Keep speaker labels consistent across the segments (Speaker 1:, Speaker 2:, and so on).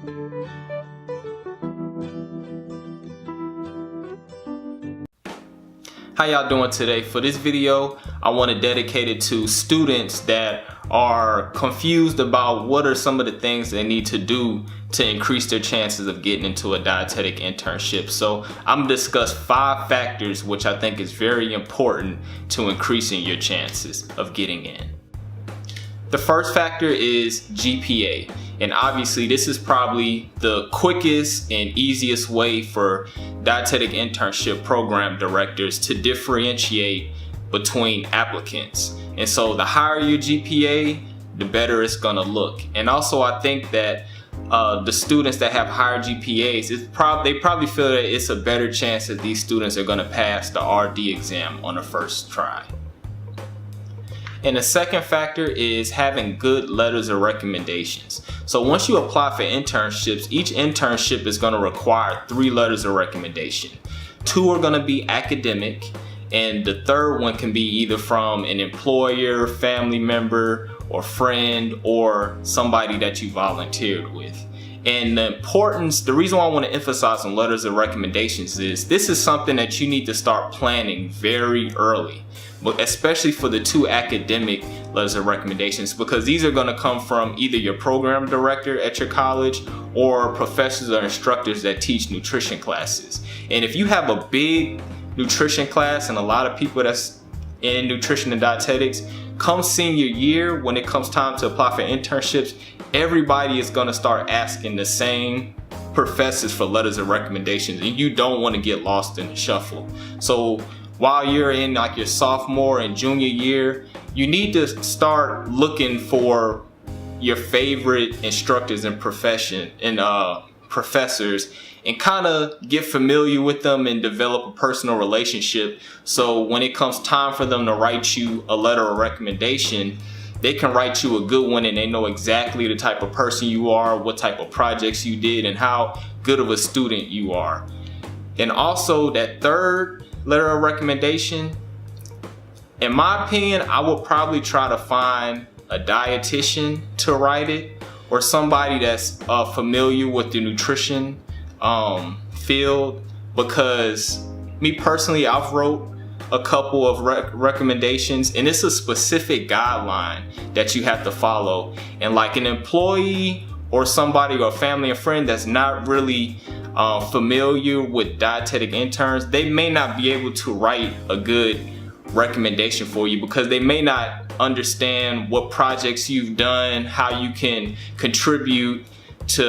Speaker 1: How y'all doing today? For this video, I want to dedicate it to students that are confused about what are some of the things they need to do to increase their chances of getting into a dietetic internship. So I'm gonna discuss 5 factors which I think is very important to increasing your chances of getting in. The first factor is GPA. And obviously this is probably the quickest and easiest way for dietetic internship program directors to differentiate between applicants. And so the higher your GPA, the better it's gonna look. And also I think that the students that have higher GPAs, they probably feel that it's a better chance that these students are gonna pass the RD exam on the first try. And the second factor is having good letters of recommendations. So once you apply for internships, each internship is going to require 3 letters of recommendation. 2 are going to be academic, and the third one can be either from an employer, family member, or friend, or somebody that you volunteered with. And the reason why I want to emphasize on letters of recommendations is this is something that you need to start planning very early, but especially for the 2 academic letters of recommendations, because these are going to come from either your program director at your college or professors or instructors that teach nutrition classes. And if you have a big nutrition class and a lot of people that's in nutrition and dietetics, come senior year, when it comes time to apply for internships, everybody is going to start asking the same professors for letters of recommendations, and you don't want to get lost in the shuffle. So while you're in like your sophomore and junior year, you need to start looking for your favorite instructors and professors and kind of get familiar with them and develop a personal relationship. So when it comes time for them to write you a letter of recommendation, they can write you a good one and they know exactly the type of person you are, what type of projects you did, and how good of a student you are. And also that third letter of recommendation, in my opinion, I would probably try to find a dietitian to write it, or somebody that's familiar with the nutrition field, because me personally, I've wrote a couple of recommendations, and it's a specific guideline that you have to follow. And like an employee or somebody or a family and friend that's not really familiar with dietetic interns, they may not be able to write a good recommendation for you because they may not understand what projects you've done, how you can contribute to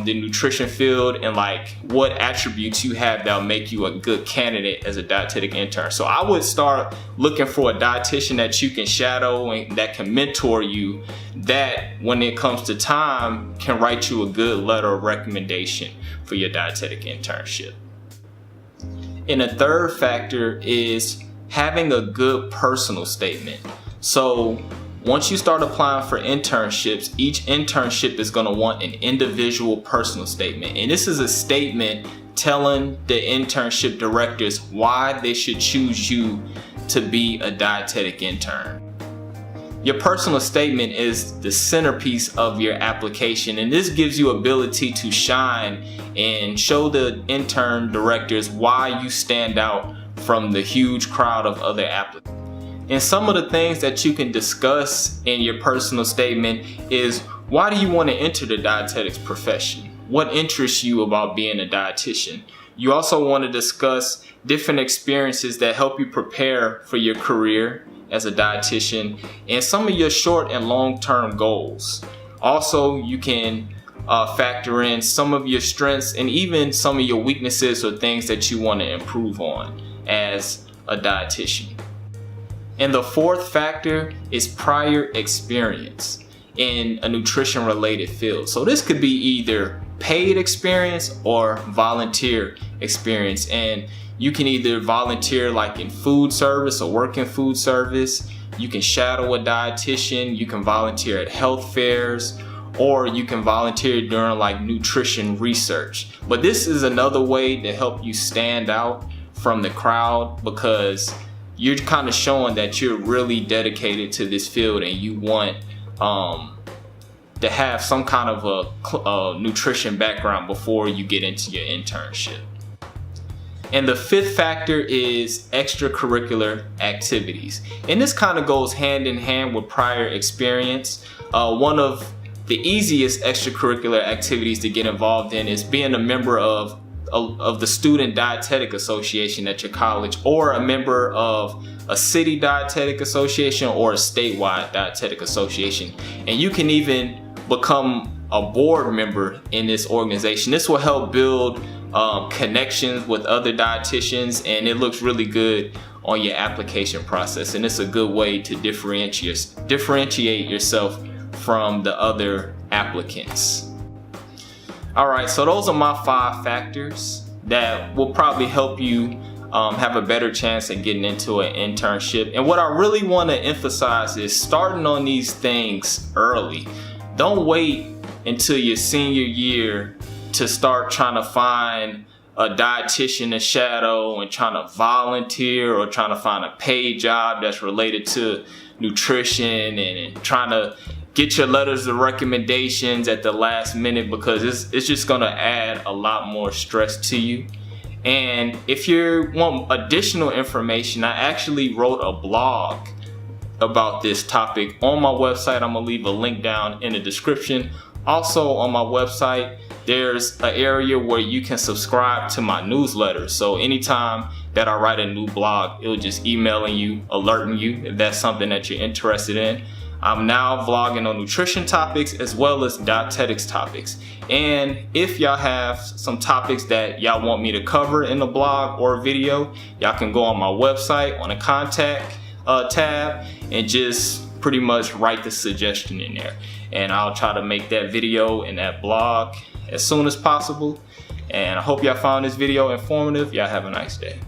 Speaker 1: the nutrition field, and like what attributes you have that'll make you a good candidate as a dietetic intern. So I would start looking for a dietitian that you can shadow and that can mentor you, that when it comes to time can write you a good letter of recommendation for your dietetic internship. And the third factor is having a good personal statement. So once you start applying for internships, each internship is going to want an individual personal statement. And this is a statement telling the internship directors why they should choose you to be a dietetic intern. Your personal statement is the centerpiece of your application, and this gives you ability to shine and show the intern directors why you stand out from the huge crowd of other applicants. And some of the things that you can discuss in your personal statement is, why do you want to enter the dietetics profession? What interests you about being a dietitian? You also want to discuss different experiences that help you prepare for your career as a dietitian, and some of your short and long-term goals. Also, you can factor in some of your strengths and even some of your weaknesses or things that you want to improve on as a dietitian. And the fourth factor is prior experience in a nutrition related field. So this could be either paid experience or volunteer experience, and you can either volunteer like in food service or work in food service. You can shadow a dietitian, you can volunteer at health fairs, or you can volunteer during like nutrition research. But this is another way to help you stand out from the crowd, because you're kind of showing that you're really dedicated to this field and you want to have some kind of a nutrition background before you get into your internship. And the fifth factor is extracurricular activities. And this kind of goes hand in hand with prior experience. One of the easiest extracurricular activities to get involved in is being a member of the Student Dietetic Association at your college, or a member of a city dietetic association or a statewide dietetic association. And you can even become a board member in this organization. This will help build connections with other dietitians, and it looks really good on your application process, and it's a good way to differentiate yourself from the other applicants. Alright, so those are my 5 factors that will probably help you have a better chance at getting into an internship. And what I really want to emphasize is starting on these things early. Don't wait until your senior year to start trying to find a dietitian to shadow and trying to volunteer, or trying to find a paid job that's related to nutrition, and trying to get your letters of recommendations at the last minute, because it's just gonna add a lot more stress to you. And if you want additional information, I actually wrote a blog about this topic on my website. I'm gonna leave a link down in the description. Also on my website, there's an area where you can subscribe to my newsletter. So anytime that I write a new blog, it'll just emailing you, alerting you if that's something that you're interested in. I'm now vlogging on nutrition topics as well as dietetics topics. And if y'all have some topics that y'all want me to cover in the blog or video, y'all can go on my website on the contact tab and just pretty much write the suggestion in there. And I'll try to make that video and that blog as soon as possible. And I hope y'all found this video informative. Y'all have a nice day.